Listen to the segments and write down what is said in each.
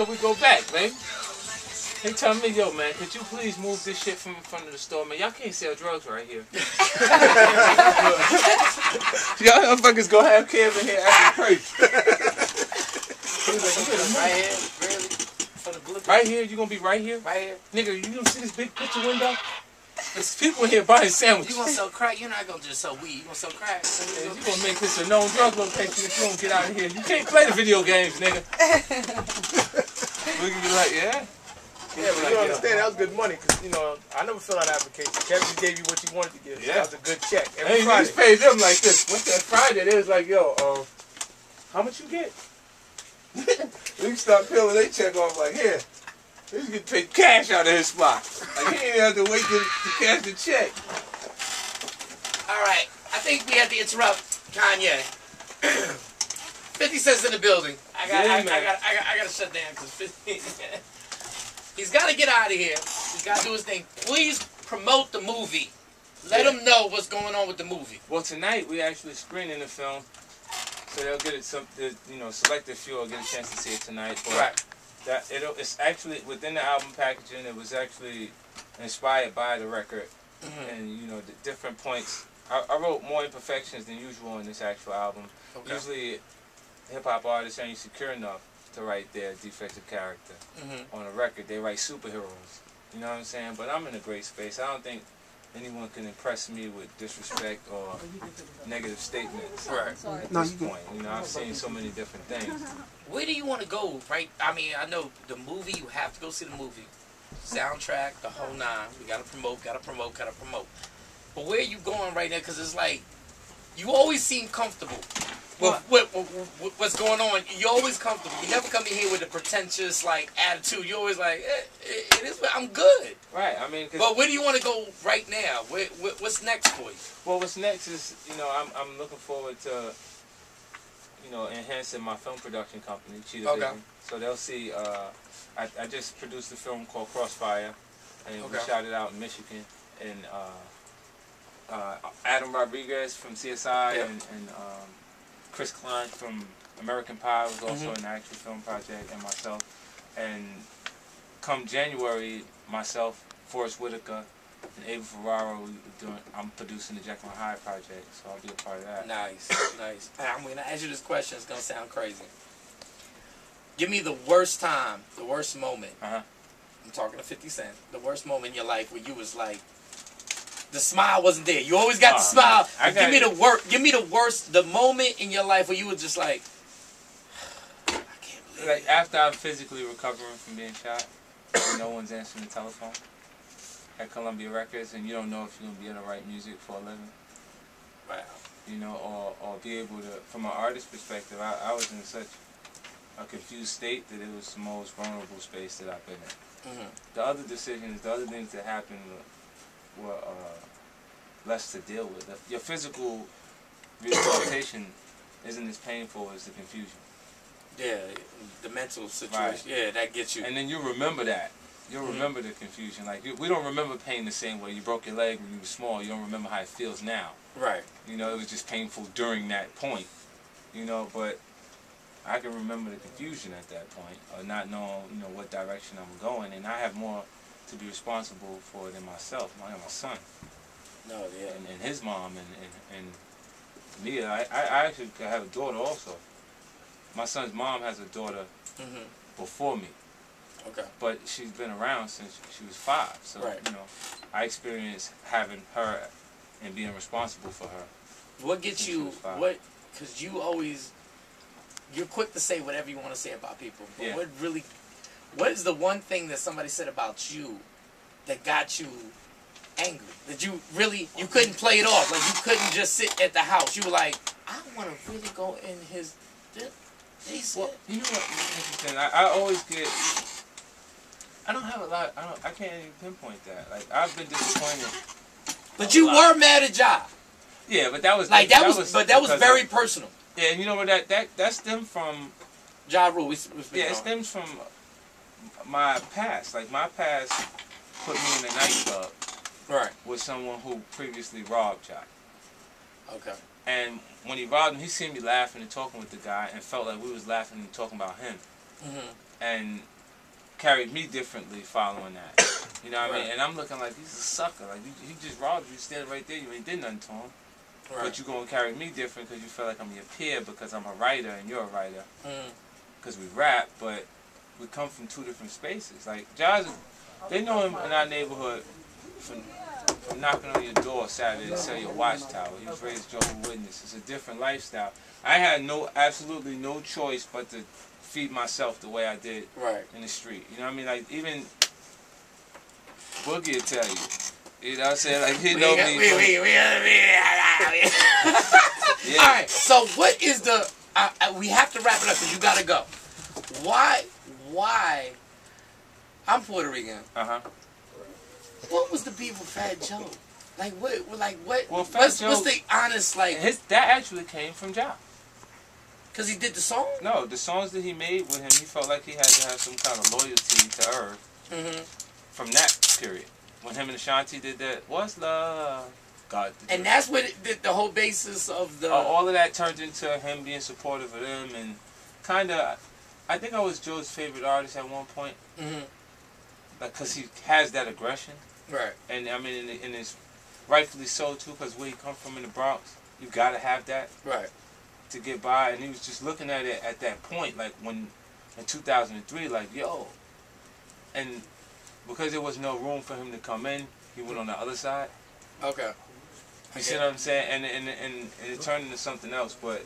So we go back, man. They tell me, yo, man, could you please move this shit from in front of the store, man? Y'all can't sell drugs right here. Y'all motherfuckers gonna have kids in here acting crazy. Right here, really? For the blue. Right here? You gonna be right here? Right here. Nigga, you gonna see this big picture window? There's people in here buying sandwiches. You gonna sell crack? You're not gonna just sell weed. You gonna sell crack. Yeah, you gonna make this a known drug location if you don't get out of here. You can't play the video games, nigga. We can be like, yeah? Yeah, but you don't understand, that was good money, because, you know, I never filled out an application. Kevin just gave you what you wanted to give. Yeah. That was a good check. Every Hey, Friday. just paid them like this. What's that Friday? They was like, yo, how much you get? We start peeling their check off like, here. He's getting paid cash out of his spot. Like, he didn't have to wait to cash the check. All right, I think we have to interrupt Kanye. 50 Cent's in the building. I gotta shut down because 50. He's got to get out of here. He's got to do his thing. Please promote the movie. Let them know what's going on with the movie. Well, tonight we actually screening the film, so they'll get it. Selected few will get a chance to see it tonight. But right. It's actually within the album packaging. It was actually inspired by the record, and you know the different points. I wrote more imperfections than usual in this actual album. Okay. Usually, hip hop artists ain't secure enough to write their defective character on a record. They write superheroes. You know what I'm saying? But I'm in a great space. I don't think anyone can impress me with disrespect or negative statements. Right. At this point, you know, I've seen so many different things. Where do you want to go? Right? I mean, I know the movie. You have to go see the movie, soundtrack, the whole nine. We gotta promote. Gotta promote. Gotta promote. But where are you going right now? Because it's like you always seem comfortable. What's going on? You're always comfortable. You never come in here with a pretentious like attitude. You're always like, it is. I'm good. Right. I mean, but where do you want to go right now? What's next for you? Well, what's next is, you know, I'm looking forward to, you know, enhancing my film production company, Cheetah Vision. So they'll see. I just produced a film called Crossfire, and we shot it out in Michigan, and Adam Rodriguez from CSI and Chris Klein from American Pie was also in the actual film project, and myself. And come January, myself, Forrest Whitaker, and Ava Ferraro, I'm producing the Jekyll and Hyde project, so I'll be a part of that. Nice, nice. I'm going to ask you this question. It's going to sound crazy. Give me the worst time, the worst moment. I'm talking to 50 Cent. The worst moment in your life where you was like, the smile wasn't there. You always got the smile. Give me the worst, the moment in your life where you were just like, I can't believe it. Like after I'm physically recovering from being shot, and no one's answering the telephone at Columbia Records, and you don't know if you're gonna be able to write music for a living. Wow. You know, or be able to, from an artist perspective, I was in such a confused state that it was the most vulnerable space that I've been in. The other decisions, the other things that happened were less to deal with. Your physical rehabilitation isn't as painful as the confusion. Yeah, the mental situation. Right. Yeah, that gets you. And then you remember that. You'll remember the confusion. Like, we don't remember pain the same way. You broke your leg when you were small. You don't remember how it feels now. Right. You know, it was just painful during that point. You know, but I can remember the confusion at that point, or not knowing, you know, what direction I'm going, and I have more to be responsible for than myself. I have my son. No, yeah. And his mom and Mia. I actually have a daughter also. My son's mom has a daughter before me. Okay. But she's been around since she was 5. So, you know, I experienced having her and being responsible for her. What gets you, because you're quick to say whatever you want to say about people. But what is the one thing that somebody said about you that got you angry? That you couldn't play it off. Like, you couldn't just sit at the house. You were like, I want to really go in his... Well, you know what? Interesting. I always get... I don't have a lot... I can't even pinpoint that. Like, I've been disappointed. But you were mad at Ja. Yeah, but that was... Like, that was very personal. Yeah, and you know what? That stemmed from... Ja Rule. It stems from my past. Like, my past put me in a nightclub with someone who previously robbed Ja. Okay. And when he robbed him, he seen me laughing and talking with the guy and felt like we was laughing and talking about him. and carried me differently following that. You know what I mean? And I'm looking like, he's a sucker. Like, he just robbed you, standing right there. You ain't did nothing to him. Right. But you going to carry me different because you feel like I'm your peer because I'm a writer and you're a writer. Because we rap, but we come from two different spaces. Like, Jazz, they know him in our neighborhood from knocking on your door Saturday to sell your watchtower. He was raised Jehovah's Witness. It's a different lifestyle. I had absolutely no choice but to feed myself the way I did in the street. You know what I mean? Like, even Boogie will tell you. You know what I'm saying? Like, he know me. Yeah. All right, so what is the... we have to wrap it up because you got to go. Why... I'm Puerto Rican. What was the beef with Fat Joe? Like, what? Well, what's the honest, like... That actually came from Ja. Because he did the song? No, the songs that he made with him, he felt like he had to have some kind of loyalty to Earth from that period. When him and Ashanti did that, what's love? God. And that's what the whole basis of the... all of that turned into him being supportive of them and kind of... I think I was Joe's favorite artist at one point. Like, because he has that aggression. Right. And, I mean, and it's rightfully so, too, because where he come from in the Bronx, you got to have that. Right. To get by. And he was just looking at it at that point, like, when, in 2003, like, yo. And because there was no room for him to come in, he went on the other side. Okay. You see what I'm saying? And it turned into something else, but...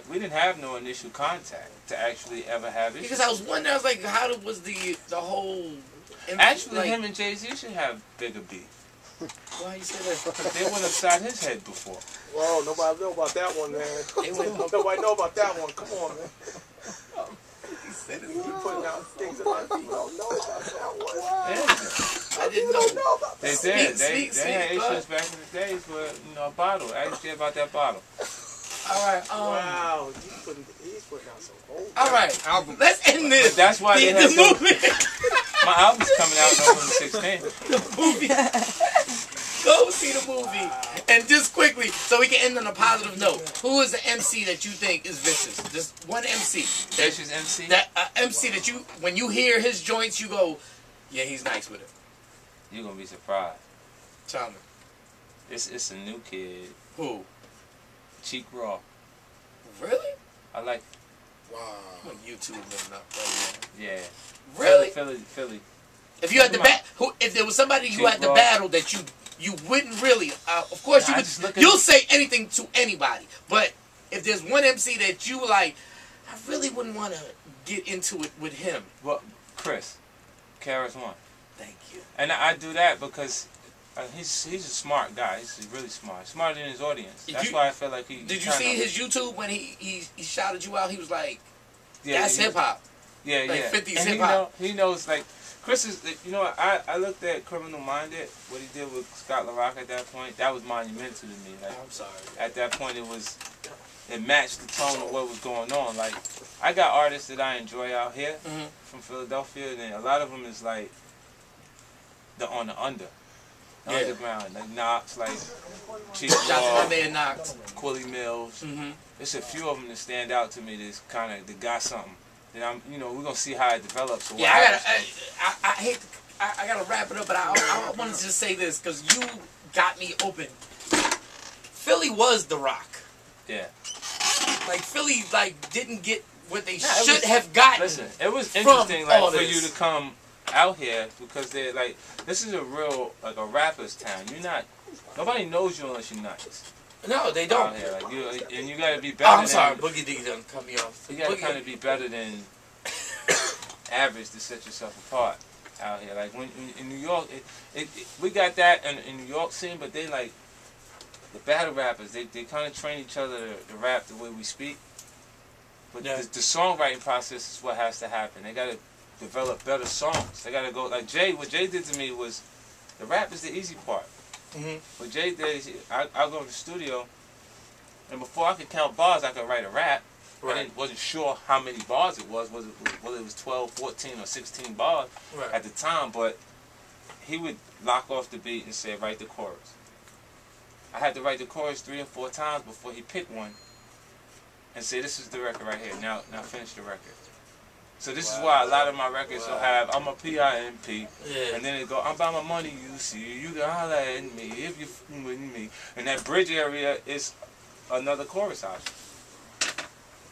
we didn't have no initial contact to actually ever have it. Because I was wondering, I was like, how was the whole... Actually, like, him and Jay-Z should have bigger beef. Why you say that? Because they went upside his head before. Whoa, nobody know about that one, man. Nobody know about that one. Come on, man. He said it. You putting out things that other people don't know about that one. Yeah. I didn't know about that. They did. They had issues back in the days with, a bottle. Ask Jay about that bottle. All right. Wow, he's putting out some old. All right, album. Let's end this. But that's why they had movie. My album's coming out November 16th. The movie. Go see the movie. And just quickly, so we can end on a positive note. Who is the MC that you think is vicious? Just one MC. Vicious MC? That MC that you, when you hear his joints, you go, yeah, he's nice with it. You're gonna be surprised. Tell me. It's a new kid. Who? Cheek Raw. Really? I like. Wow. I'm on YouTube and up right now. Yeah. Really? Philly. If you had if there was somebody you had to battle that you wouldn't really, of course you would. You'll say anything to anybody, but if there's one MC that you like, I really wouldn't want to get into it with him. Well, Chris, KRS-One. Thank you. And I do that because. He's a smart guy. He's really smart. Smarter than his audience. That's why I feel like he... Did you see his YouTube when he shouted you out? He was like, yeah, that's hip-hop. Yeah, like yeah. 50's hip-hop. He knows, like... Chris is... You know, I looked at Criminal Minded, what he did with Scott LaRock at that point. That was monumental to me. Like, I'm sorry. At that point, it matched the tone of what was going on. Like, I got artists that I enjoy out here from Philadelphia, and a lot of them is like... on the underground, like Knox, like Chief Law, Quilly Mills. There's a few of them that stand out to me. That's kind of that got something. And I'm, we're gonna see how it develops. So yeah, I gotta wrap it up, but I wanted to just say this because you got me open. Philly was the Rock. Yeah. Like Philly, didn't get what they should have gotten. Listen, it was interesting, for you to come out here because they're like, this is a real a rapper's town. Nobody knows you unless you're nice. No, they don't. Out here, and you gotta be better. I'm sorry, Boogie D done cut me off. You gotta kind of be better than average to set yourself apart out here. Like when in New York, we got that in New York scene, but they like the battle rappers. They kind of train each other to rap the way we speak. But the songwriting process is what has to happen. They gotta develop better songs. They gotta go like Jay. What Jay did to me was the rap is the easy part. What Jay did, I'll go to the studio, and before I could count bars, I could write a rap. I wasn't sure how many bars it was. Whether it was 12, 14, or 16 bars at the time, but he would lock off the beat and say, write the chorus. I had to write the chorus 3 or 4 times before he picked one and say, this is the record right here. Now finish the record. So this is why a lot of my records will have I'm a PIMP, Yeah. and then it go I'm about my money. You see, you can holler at me if you f***ing with me. And that bridge area is another chorus option.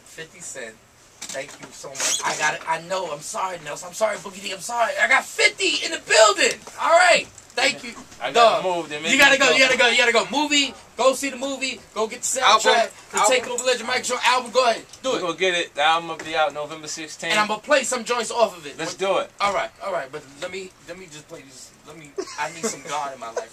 50 Cent. Thank you so much. I got it. I know. I'm sorry, Nelson. I'm sorry, Boogie D. I'm sorry. I got 50 in the building. All right. Thank you. I gotta move. Then You gotta go. You gotta go. You gotta go. Movie. Go see the movie. Go get the soundtrack. The Takeover Legend Michael Shawn album. Go ahead. Do it. We're gonna get it. The album will be out November 16th. And I'm gonna play some joints off of it. Let's do it. All right. All right. But let me just play this. I need some God in my life.